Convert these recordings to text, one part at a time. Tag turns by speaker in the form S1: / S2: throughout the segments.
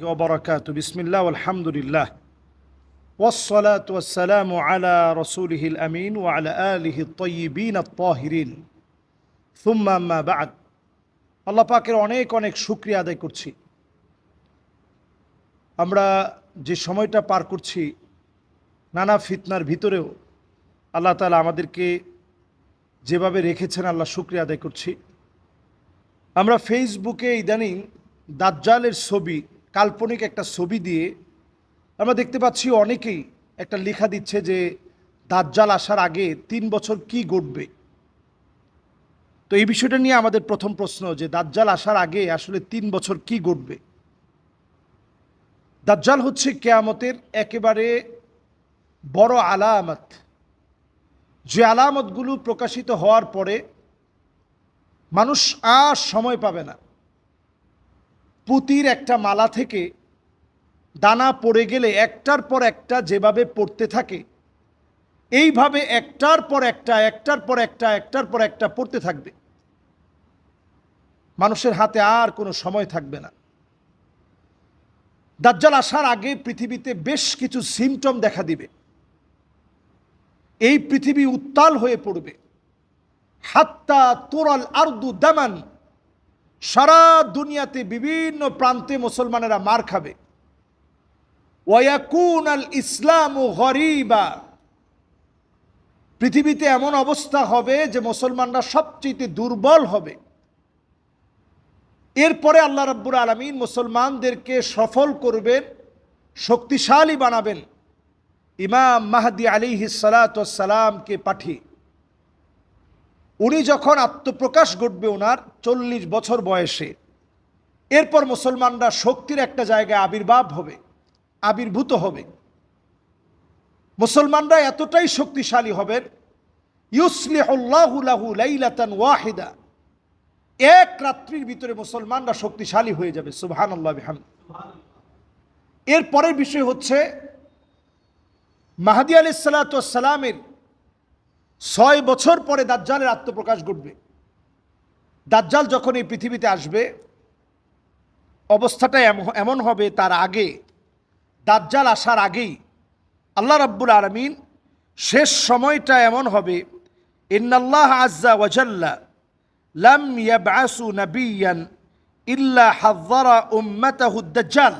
S1: وبركاته بسم الله والحمد لله والصلاة والسلام على رسوله الأمين وعلى آله الطيبين الطاهرين ثم أما بعد আল্লাহ পাকের অনেক অনেক শুকরিয়া আদায় করছি। আমরা যে সময়টা পার করছি নানা ফিতনার ভিতরেও আল্লাহ তাআলা আমাদেরকে যেভাবে রেখেছেন আল্লাহ শুকরিয়া আদায় করছি। আমরা ফেসবুকে ইদানিং দাজ্জালের ছবি, কাল্পনিক একটা ছবি দিয়ে আমরা দেখতে পাচ্ছি অনেকেই একটা লেখা দিচ্ছে যে দাজ্জাল আসার আগে ৩ বছর কি ঘটবে। তো এই বিষয়টা নিয়ে আমাদের প্রথম প্রশ্ন যে দাজ্জাল আসার আগে আসলে ৩ বছর কি ঘটবে। দাজ্জাল হচ্ছে কিয়ামতের একেবারে বড় আলামত, যে আলামতগুলো প্রকাশিত হওয়ার পরে মানুষ আর সময় পাবে না। পুঁতির একটা মালা থেকে দানা পড়ে গেলে একটার পর একটা যেভাবে পড়তে থাকে, এইভাবে একটার পর একটা পড়তে থাকবে। মানুষের হাতে আর কোনো সময় থাকবে না। দাজ্জাল আসার আগে পৃথিবীতে বেশ কিছু সিমটম দেখা দিবে। এই পৃথিবী উত্তাল হয়ে পড়বে। হাত্তা তুরাল আরদু দামান, সারা দুনিয়াতে বিভিন্ন প্রান্তে মুসলমানেরা মার খাবে। ওয়ায়াকুন আল ইসলামু গরিবা, পৃথিবীতে এমন অবস্থা হবে যে মুসলমানরা সবচেয়ে দুর্বল হবে। এরপরে আল্লাহ রাব্বুল আলামিন মুসলমানদেরকে সফল করবেন, শক্তিশালী বানাবেন ইমাম মাহদি আলাইহিস সালাতু ওয়াস সালামকে পাঠিয়ে। উনি যখন আত্মপ্রকাশ ঘটবে ওনার 40 বছর বয়সে, এরপর মুসলমানরা শক্তির একটা জায়গায় আবির্ভূত হবে। মুসলমানরা এতটাই শক্তিশালী হবেন, ইউসলিহুল্লাহু লাহু লাইলাতান ওয়াহিদা, এক রাত্রির ভিতরে মুসলমানরা শক্তিশালী হয়ে যাবে। সুবহানাল্লাহ বিহামদি। এর পরের বিষয় হচ্ছে মাহদি আলাইহিস সালাতু ওয়াস সালামের 6 বছর পরে দাজ্জালের আত্মপ্রকাশ ঘটবে। দাজ্জাল যখন এই পৃথিবীতে আসবে, অবস্থাটা এমন হবে, তার আগে দাজ্জাল আসার আগেই আল্লাহ রাব্বুল আলামিন শেষ সময়টা এমন হবে, ইন্নাল্লাহ আজ্জা ওয়া জাল্লা লাম ইয়াবআসু নাবিয়্যান ইল্লা হাযযারা উম্মাতাহু দাজ্জাল।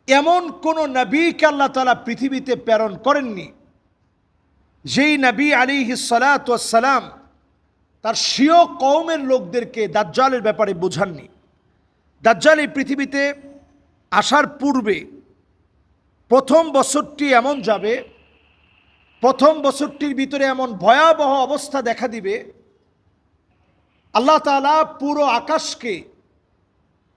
S1: এমন কোন নবীকে আল্লাহ তাআলা পৃথিবীতে প্রেরণ করেননি যেই নবী আলাইহিস সালাতু ওয়াস সালাম তার স্বীয় কওমের লোকদেরকে দাজ্জালের ব্যাপারে বোঝাননি। দাজ্জাল এই পৃথিবীতে আসার পূর্বে প্রথম বছরটি এমন যাবে, প্রথম বছরটির ভিতরে এমন ভয়াবহ অবস্থা দেখা দিবে, আল্লাহ তাআলা পুরো আকাশকে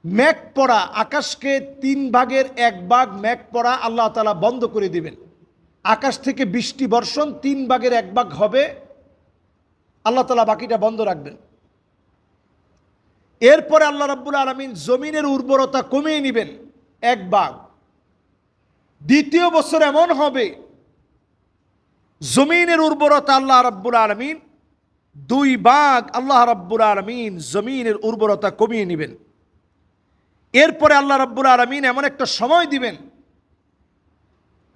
S1: মেঘ পড়া, আকাশকে 3 ভাগের 1 ভাগ মেঘ পড়া আল্লাহ তাআলা বন্ধ করে দিবেন। আকাশ থেকে বৃষ্টি বর্ষণ 3 ভাগের 1 ভাগ হবে, আল্লাহ তাআলা বাকিটা বন্ধ রাখবেন। এরপরে আল্লাহ রাব্বুল আলামিন জমিনের উর্বরতা কমিয়ে নেবেন 1 ভাগ। দ্বিতীয় বছর এমন হবে জমিনের উর্বরতা আল্লাহ রাব্বুল আলামিন 2 ভাগ, আল্লাহ রাব্বুল আলামিন জমিনের উর্বরতা কমিয়ে নেবেন। এরপরে আল্লাহ রাব্বুল আলামিন এমন একটা সময় দিবেন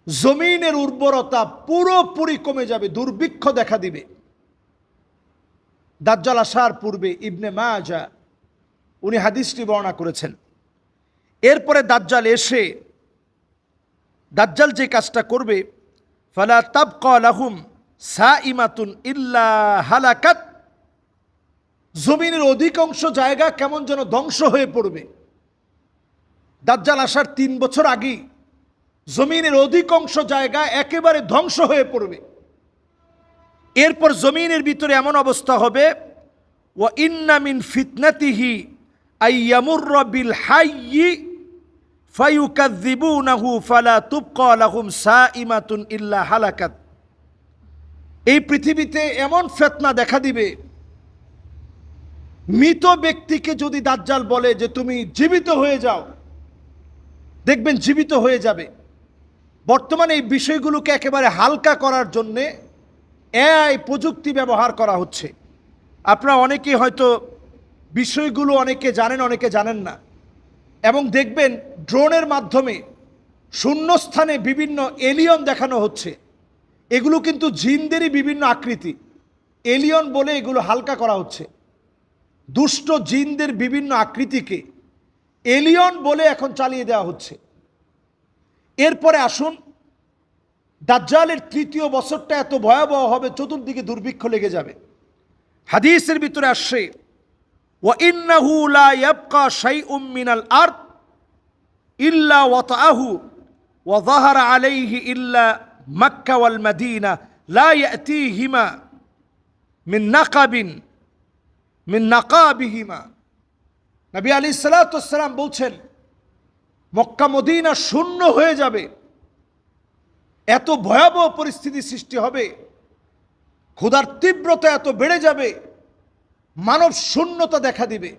S1: জমিনের উর্বরতা পুরোপুরি কমে যাবে, দুর্ভিক্ষ দেখা দিবে। দাজ্জাল আসার পূর্বে ইবনে মাজাহ উনি হাদিসটি বর্ণনা করেছেন। এরপরে দাজ্জাল এসে দাজ্জাল যে কাজটা করবে, ফালা তাবকা লাহুম সাইমাতুন ইল্লা হালাকাত, জমিনের অধিকাংশ জায়গা কেমন যেন ধ্বংস হয়ে পড়বে। দাজ্জাল আসার 3 বছর আগেই জমিনের অধিকাংশ জায়গা একেবারে ধ্বংস হয়ে পড়বে। এরপর জমিনের ভিতরে এমন অবস্থা হবে, ওয়া ইন্না মিন ফিতনাতিহি আইয়ামুররা বিল হাইয়্যি ফায়ুকাযযিবুনাহু ফালা তুবকা লাহুম সাইমাতুন ইল্লা হালাকাত। এই পৃথিবীতে এমন ফিতনা দেখা দিবে, মৃত ব্যক্তিকে যদি দাজ্জাল বলে যে তুমি জীবিত হয়ে যাও, দেখবেন জীবিত হয়ে যাবে। বর্তমানে এই বিষয়গুলোকে একেবারে হালকা করার জন্যে এআই প্রযুক্তি ব্যবহার করা হচ্ছে। আপনারা অনেকেই হয়তো বিষয়গুলো অনেকে জানেন, অনেকে জানেন না। এবং দেখবেন ড্রোনের মাধ্যমে শূন্যস্থানে বিভিন্ন এলিয়ন দেখানো হচ্ছে। এগুলো কিন্তু জিনদেরই বিভিন্ন আকৃতি, এলিয়ন বলে এগুলো হালকা করা হচ্ছে। দুষ্ট জিনদের বিভিন্ন আকৃতিকে এলিয়ন বলে এখন চালিয়ে দেওয়া হচ্ছে। এরপরে আসুন, দাজ্জালের তৃতীয় বছরটা এত ভয়াবহ হবে, চতুর্দিকে দুর্ভিক্ষ লেগে যাবে। হাদিসের ভিতরে আসছে, ওয়া ইন্নাহু লা ইয়াবকা শাইউম মিনাল আরদ ইল্লা ওয়াতাআহু ওয়া যাহারা আলাইহি ইল্লা মক্কা ওয়াল মদিনা লা ইয়াতিহিমা মিন নাকাবিহিমা। নবী আলাইহিস সালাতু ওয়াস সালাম বলছেন, মক্কা মদিনা শূন্য হয়ে যাবে, এত ভয়াবহ পরিস্থিতি সৃষ্টি হবে, ক্ষুধার তীব্রতা এত বেড়ে যাবে, মানব শূন্যতা দেখা দিবে।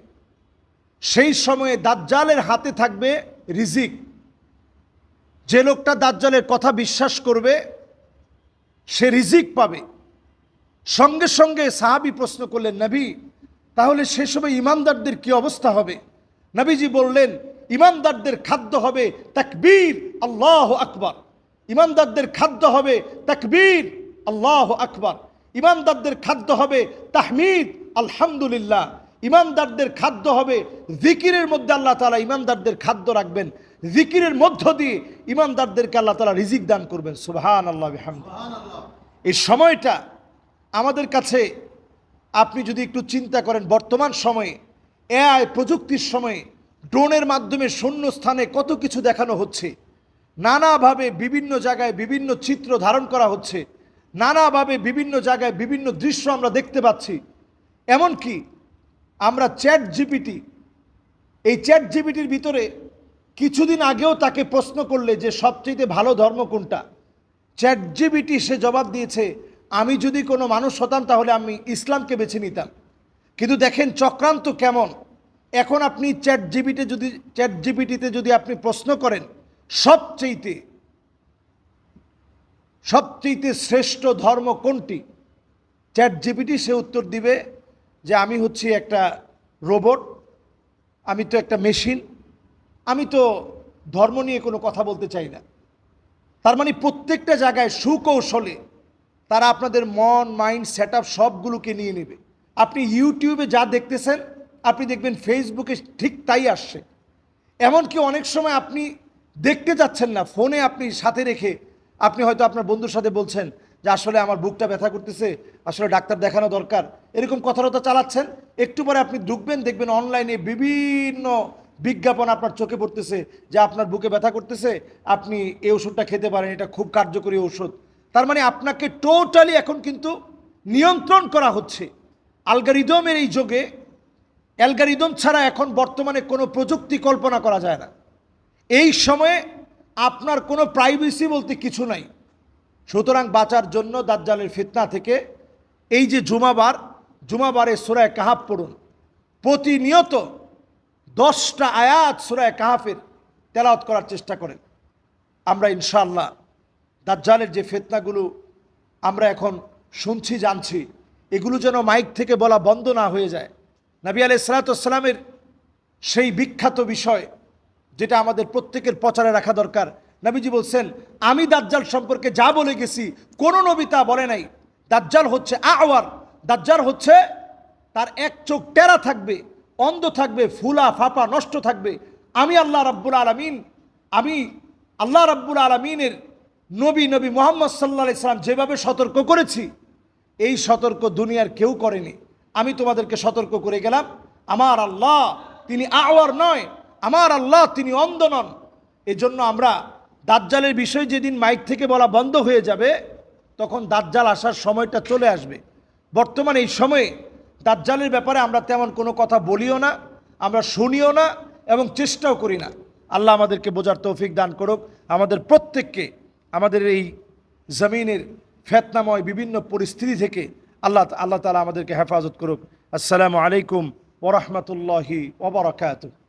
S1: সেই সময়ে দাজ্জালের হাতে থাকবে রিজিক। যে লোকটা দাজ্জালের কথা বিশ্বাস করবে সে রিজিক পাবে। সঙ্গে সঙ্গে সাহাবী প্রশ্ন করলেন, নবী, তাহলে সে সময় ইমানদারদের কি অবস্থা হবে? নবীজি বললেন, ইমানদারদের খাদ্য হবে তাকবীর, আল্লাহু আকবার। ইমানদারদের খাদ্য হবে তাকবীর, আল্লাহু আকবার। ইমানদারদের খাদ্য হবে তাহমিদ, আলহামদুলিল্লাহ। ইমানদারদের খাদ্য হবে জিকিরের মধ্যে আল্লাহ তাআলা ইমানদারদের খাদ্য রাখবেন, জিকিরের মধ্য দিয়ে ইমানদারদেরকে আল্লাহ তাআলা রিজিক দান করবেন। সুবহানাল্লাহ বিহামদিহি। এই সময়টা আমাদের কাছে, আপনি যদি একটু চিন্তা করেন, বর্তমান সময়ে এআই প্রযুক্তির সময়ে ড্রোনের মাধ্যমে শূন্য স্থানে কত কিছু দেখানো হচ্ছে, নানাভাবে বিভিন্ন জায়গায় বিভিন্ন চিত্র ধারণ করা হচ্ছে, নানাভাবে বিভিন্ন জায়গায় বিভিন্ন দৃশ্য আমরা দেখতে পাচ্ছি। এমনকি আমরা চ্যাট জিপিটি, এই চ্যাট জিপিটির ভিতরে কিছুদিন আগেও তাকে প্রশ্ন করলে যে সবচেয়ে ভালো ধর্ম কোনটা, চ্যাট জিপিটি সে জবাব দিয়েছে, আমি যদি কোনো মানুষ হতাম তাহলে আমি ইসলামকে বেছে নিতাম। কিন্তু দেখেন চক্রান্ত কেমন। এখন আপনি চ্যাট জিপিটিতে যদি আপনি প্রশ্ন করেন সবচেয়ে শ্রেষ্ঠ ধর্ম কোনটি, চ্যাট জিপিটি সে উত্তর দিবে যে আমি হচ্ছি একটা রোবট, আমি তো একটা মেশিন, আমি তো ধর্ম নিয়ে কোনো কথা বলতে চাই না। তার মানে প্রত্যেকটা জায়গায় সুকৌশলে তারা আপনাদের মন, মাইন্ড, সেট আপ সবগুলোকে নিয়ে নেবে। আপনি ইউটিউবে যা দেখতেছেন আপনি দেখবেন ফেসবুকে ঠিক তাই আসছে। এমনকি অনেক সময় আপনি দেখতে যাচ্ছেন না, ফোনে আপনি সাথে রেখে আপনি হয়তো আপনার বন্ধুর সাথে বলছেন যে আসলে আমার বুকটা ব্যথা করতেছে, আসলে ডাক্তার দেখানো দরকার, এরকম কথাবার্তা চালাচ্ছেন। একটু পরে আপনি ঢুকবেন, দেখবেন অনলাইনে বিভিন্ন বিজ্ঞাপন আপনার চোখে পড়তেছে যে আপনার বুকে ব্যথা করতেছে, আপনি এই ওষুধটা খেতে পারেন, এটা খুব কার্যকরী ওষুধ। তার মানে আপনাকে টোটালি এখন কিন্তু নিয়ন্ত্রণ করা হচ্ছে অ্যালগরিদমের এই যুগে। অ্যালগরিদম ছাড়া এখন বর্তমানে কোনো প্রযুক্তি কল্পনা করা যায় না। এই সময়ে আপনার কোনো প্রাইভেসি বলতে কিছু নাই। সুতরাং বাঁচার জন্য দাজ্জালের ফিতনা থেকে এই যে জুমাবারে সূরা কাহাফ পড়ুন, প্রতিনিয়ত 10টা আয়াত সূরা কাহাফের তেলাওয়াত করার চেষ্টা করেন। আমরা ইনশাআল্লাহ দাজ্জালের যে ফিতনাগুলো আমরা এখন শুনছি, জানছি, এগুলো যেন মাইক থেকে বলা বন্ধ না হয়ে যায়। নবী আলাইহিস সালাতু ওয়াস সালামের সেই বিখ্যাত বিষয় যেটা আমাদের প্রত্যেকের প্রচারে রাখা দরকার। নবীজি বলছেন, আমি দাজ্জাল সম্পর্কে যা বলে গেছি কোন নবী তা বলে নাই। দাজ্জাল হচ্ছে আওয়ার, দাজ্জাল হচ্ছে তার এক চোখ টেরা থাকবে, অন্ধ থাকবে, ফুলা ফাপা নষ্ট থাকবে। আমি আল্লাহ রাব্বুল আলামিনের নবী মুহাম্মদ সাল্লাল্লাহু আলাইহি সাল্লাম যেভাবে সতর্ক করেছি, এই সতর্ক দুনিয়ার কেউ করেনি। আমি তোমাদেরকে সতর্ক করে গেলাম। আমার আল্লাহ তিনি আওয়ার নয়, আমার আল্লাহ তিনি অন্ধ নন। এজন্য আমরা দাজ্জালের বিষয় যেদিন মাইক থেকে বলা বন্ধ হয়ে যাবে, তখন দাজ্জাল আসার সময়টা চলে আসবে। বর্তমানে এই সময়ে দাজ্জালের ব্যাপারে আমরা তেমন কোনো কথা বলিও না, আমরা শুনিও না এবং চেষ্টাও করি না। আল্লাহ আমাদেরকে বোঝার তৌফিক দান করুক, আমাদের প্রত্যেককে আমাদের এই জমিনের ফিতনাময় বিভিন্ন পরিস্থিতি থেকে আল্লাহ তাআলা আমাদেরকে হেফাজত করুক। আসসালামু আলাইকুম ওয়া রাহমাতুল্লাহি ওয়া বারাকাতুহু।